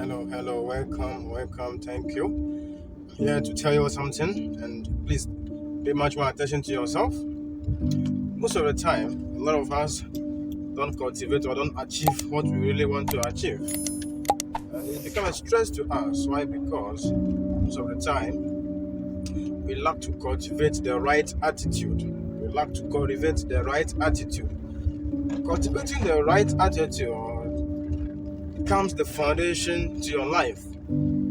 Hello, welcome, thank you. I'm here to tell you something, and please pay much more attention to yourself. Most of the time, a lot of us don't cultivate or don't achieve what we really want to achieve. And it becomes a stress to us. Why? Because most of the time, we lack to cultivate the right attitude. We lack to cultivate the right attitude. Cultivating the right attitude becomes the foundation to your life,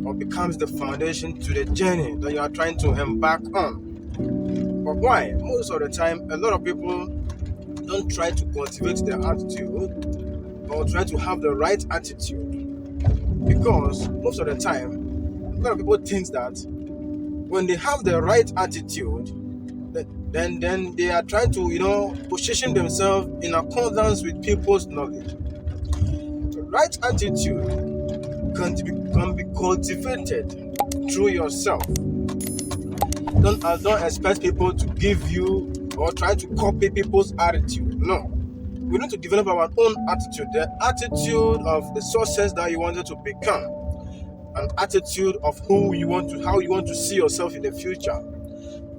or becomes the foundation to the journey that you are trying to embark on. But why? Most of the time, a lot of people don't try to cultivate their attitude or try to have the right attitude, because most of the time, a lot of people think that when they have the right attitude, then they are trying to position themselves in accordance with people's knowledge. The right attitude can be cultivated through yourself. Don't expect people to give you or try to copy people's attitude. No. We need to develop our own attitude, the attitude of the success that you wanted to become, an attitude of how you want to see yourself in the future.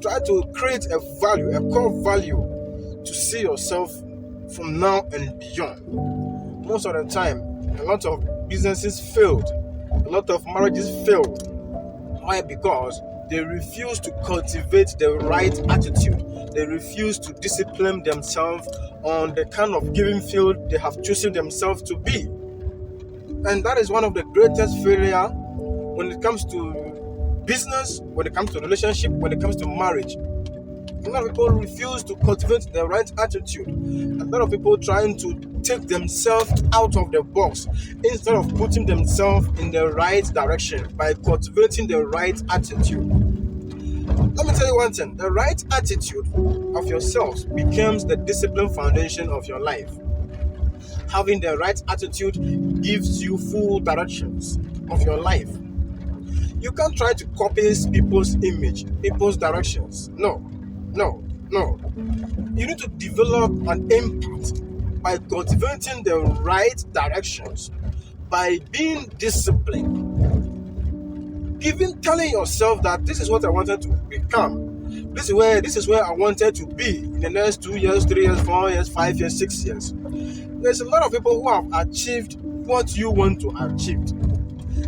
Try to create a value, a core value to see yourself from now and beyond. Most of the time, a lot of businesses failed, a lot of marriages failed. Why? Because they refuse to cultivate the right attitude. They refuse to discipline themselves on the kind of giving field they have chosen themselves to be. And that is one of the greatest failure when it comes to business, when it comes to relationship, when it comes to marriage. A lot of people refuse to cultivate the right attitude. A lot of people trying to take themselves out of the box instead of putting themselves in the right direction by cultivating the right attitude. Let me tell you one thing. The right attitude of yourselves becomes the discipline foundation of your life. Having the right attitude gives you full directions of your life. You can't try to copy people's image, people's directions. No. You need to develop an impact by cultivating the right directions, by being disciplined, even telling yourself that this is what I wanted to become. This is where I wanted to be in the next 2 years, 3 years, 4 years, 5 years, 6 years. There's a lot of people who have achieved what you want to achieve.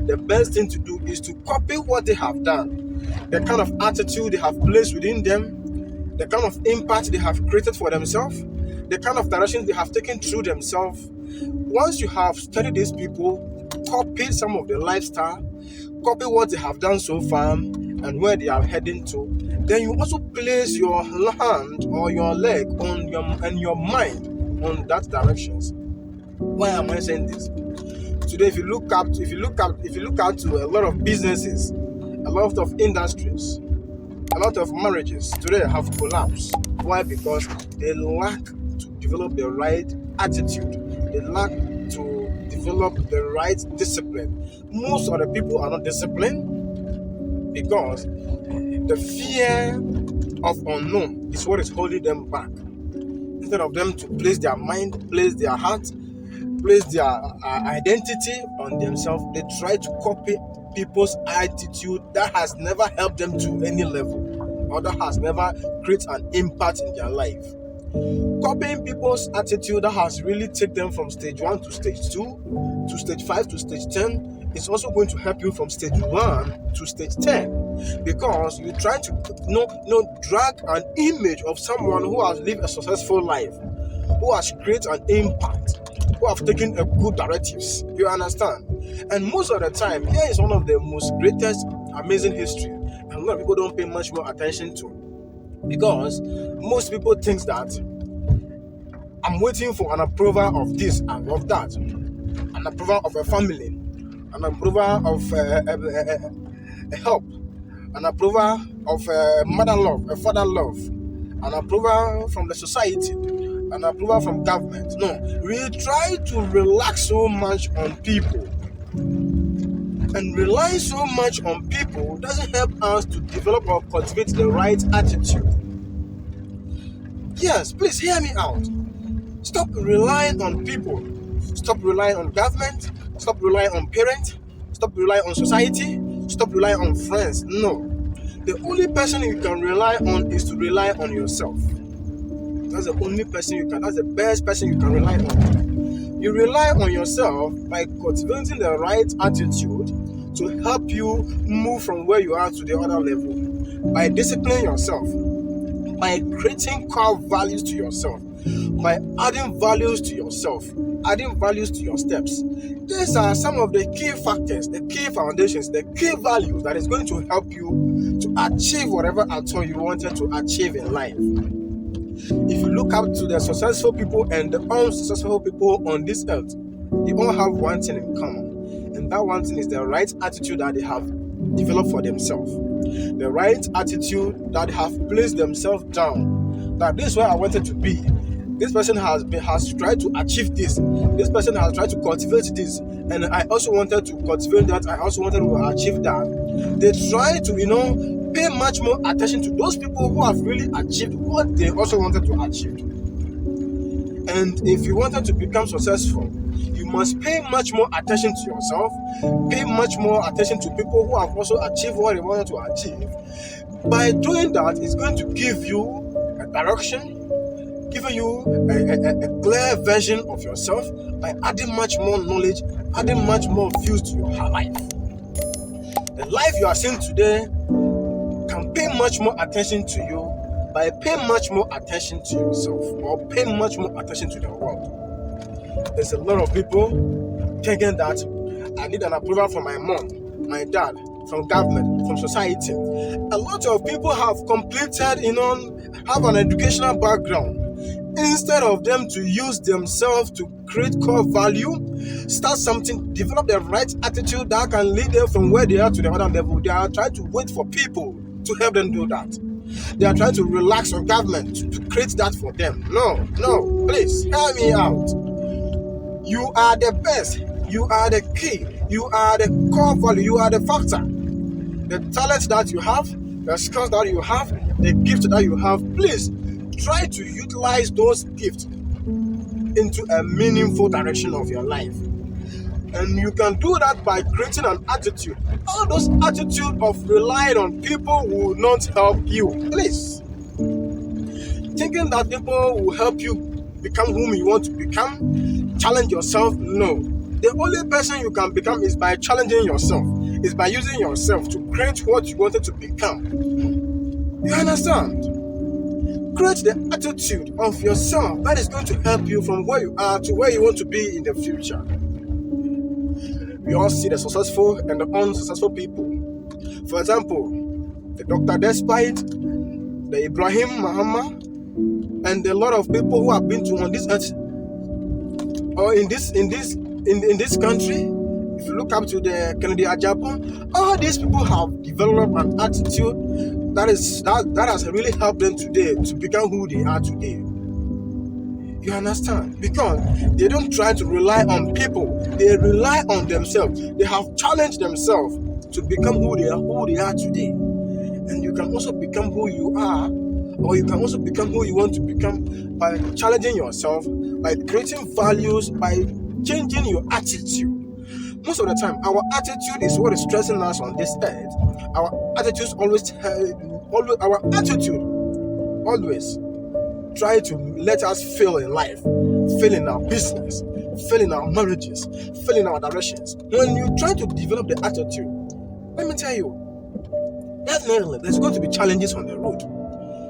The best thing to do is to copy what they have done, the kind of attitude they have placed within them, the kind of impact they have created for themselves, the kind of directions they have taken through themselves. Once you have studied these people, copy some of their lifestyle, copy what they have done so far and where they are heading to, then you also place your hand or your leg on your mind on that directions. Why am I saying this? Today, if you look out to a lot of businesses, a lot of industries, a lot of marriages today have collapsed. Why? Because they lack to develop the right attitude. They lack to develop the right discipline. Most of the people are not disciplined because the fear of unknown is what is holding them back. Instead of them to place their mind, place their heart, place their identity on themselves, they try to copy people's attitude that has never helped them to any level, or that has never created an impact in their life. Copying people's attitude that has really taken them from stage 1 to stage 2 to stage 5 to stage 10 is also going to help you from stage 1 to stage 10, because you try to drag an image of someone who has lived a successful life, who has created an impact, who have taken a good directives. You understand? And most of the time, here is one of the most greatest, amazing history, and a lot of people don't pay much more attention to, because most people think that I'm waiting for an approval of this and of that, an approval of a family, an approval of a help, an approval of a mother love, a father love, an approval from the society, an approval from government. No, we try to relax so much on people, and relying so much on people doesn't help us to develop or cultivate the right attitude. Yes, please hear me out. Stop relying on people. Stop relying on government. Stop relying on parents. stop relying on society, stop relying on friends. No. The only person you can rely on is to rely on yourself. That's the only person you can, that's the best person you can rely on. You rely on yourself by cultivating the right attitude to help you move from where you are to the other level. By disciplining yourself, by creating core values to yourself, by adding values to yourself, adding values to your steps. These are some of the key factors, the key foundations, the key values that is going to help you to achieve whatever at all you wanted to achieve in life. If you look up to the successful people and the unsuccessful people on this earth, they all have one thing in common, and that one thing is the right attitude that they have developed for themselves. The right attitude that they have placed themselves down. That this is where I wanted to be. This person has tried to achieve this. This person has tried to cultivate this, and I also wanted to cultivate that. I also wanted to achieve that. They try to, pay much more attention to those people who have really achieved what they also wanted to achieve. And if you wanted to become successful, you must pay much more attention to yourself, pay much more attention to people who have also achieved what they wanted to achieve. By doing that, it's going to give you a direction, giving you a clear version of yourself by adding much more knowledge, adding much more views to your life. The life you are seeing today can pay much more attention to you by paying much more attention to yourself or paying much more attention to the world. There's a lot of people thinking that I need an approval from my mom, my dad, from government, from society. A lot of people have completed, have an educational background. Instead of them to use themselves to create core value, start something, develop the right attitude that can lead them from where they are to the other level, they are trying to wait for people to help them do that. They are trying to relax on government to create that for them. No, please, hear me out. You are the best. You are the key. You are the core value. You are the factor. The talent that you have, the skills that you have, the gift that you have, please try to utilize those gifts into a meaningful direction of your life. And you can do that by creating an attitude. All those attitude of relying on people will not help you. Please. Thinking that people will help you become whom you want to become, challenge yourself, no. The only person you can become is by challenging yourself, is by using yourself to create what you wanted to become. You understand? Create the attitude of yourself that is going to help you from where you are to where you want to be in the future. We all see the successful and the unsuccessful people. For example, the Dr. Despite, the Ibrahim Muhammad, and a lot of people who have been to on this earth or in this country. If you look up to the Kennedy Ajapo, all these people have developed an attitude that has really helped them today to become who they are today. You understand? Because they don't try to rely on people, they rely on themselves. They have challenged themselves to become who they are today. And you can also become who you are, or you can also become who you want to become by challenging yourself, by creating values, by changing your attitude. Most of the time, our attitude is what is stressing us on this earth. Our attitude always try to let us fail in life, fail in our business, fail in our marriages, fail in our directions. When you try to develop the attitude, let me tell you, definitely there's going to be challenges on the road.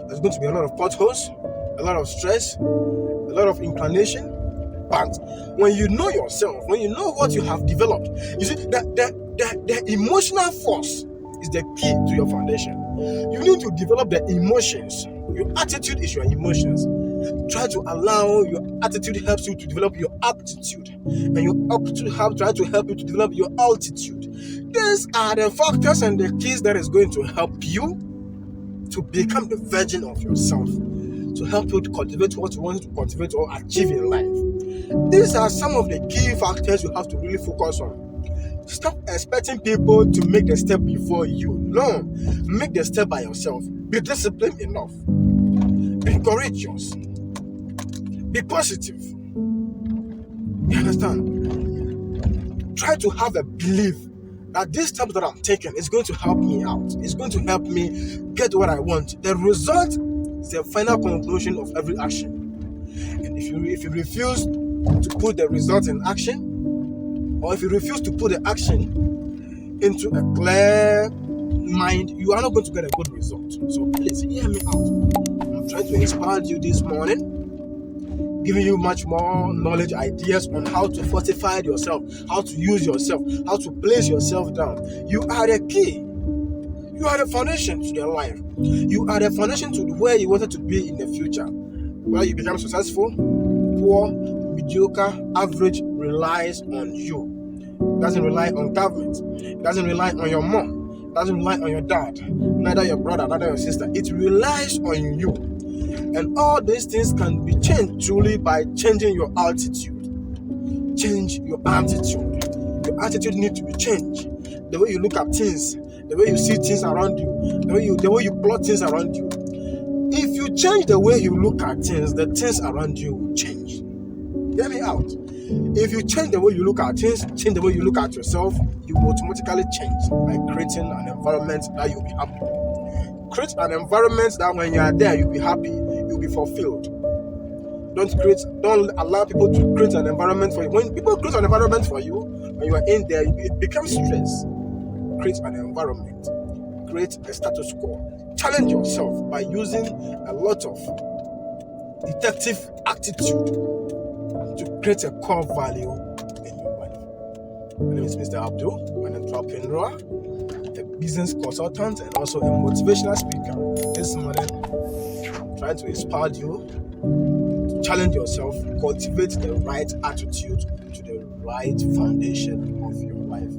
There's going to be a lot of potholes, a lot of stress, a lot of inclination. But when you know yourself, when you know what you have developed, you see that the emotional force is the key to your foundation. You need to develop the emotions. Your attitude is your emotions. Try to allow your attitude helps you to develop your aptitude, and your aptitude try to help you to develop your altitude. These are the factors and the keys that is going to help you to become the version of yourself, to help you to cultivate what you want to cultivate or achieve in life. These are some of the key factors you have to really focus on. Stop expecting people to make the step before you. No, make the step by yourself. Be disciplined enough. Be courageous. Be positive. You understand? Try to have a belief that these steps that I'm taking is going to help me out. It's going to help me get what I want. The result is the final conclusion of every action. And if you refuse to put the result in action, or if you refuse to put the action into a clear mind, you are not going to get a good result. So please hear me out. I'm trying to inspire you this morning, giving you much more knowledge, ideas on how to fortify yourself, how to use yourself, how to place yourself down. You are the key. You are the foundation to your life. You are the foundation to where you wanted to be in the future. Whether you become successful, poor, mediocre, average, relies on you. It doesn't rely on government. It doesn't rely on your mom. It doesn't rely on your dad, neither your brother, neither your sister. It relies on you. And all these things can be changed truly by changing your altitude. Change your attitude. Your attitude needs to be changed. The way you look at things, the way you see things around you, the way you plot things around you. If you change the way you look at things, the things around you will change. Hear me out. If you change the way you look at things, change the way you look at yourself, you will automatically change by creating an environment that you'll be happy. Create an environment that when you are there, you'll be happy, you'll be fulfilled. Don't allow people to create an environment for you. When people create an environment for you, when you are in there, it becomes stress. Create an environment. Create a status quo. Challenge yourself by using a lot of detective attitude to create a core value in your life. My name is Mr. Abdul. I'm an entrepreneur, a business consultant, and also a motivational speaker. This morning, I'm trying to inspire you to challenge yourself, cultivate the right attitude to the right foundation of your life.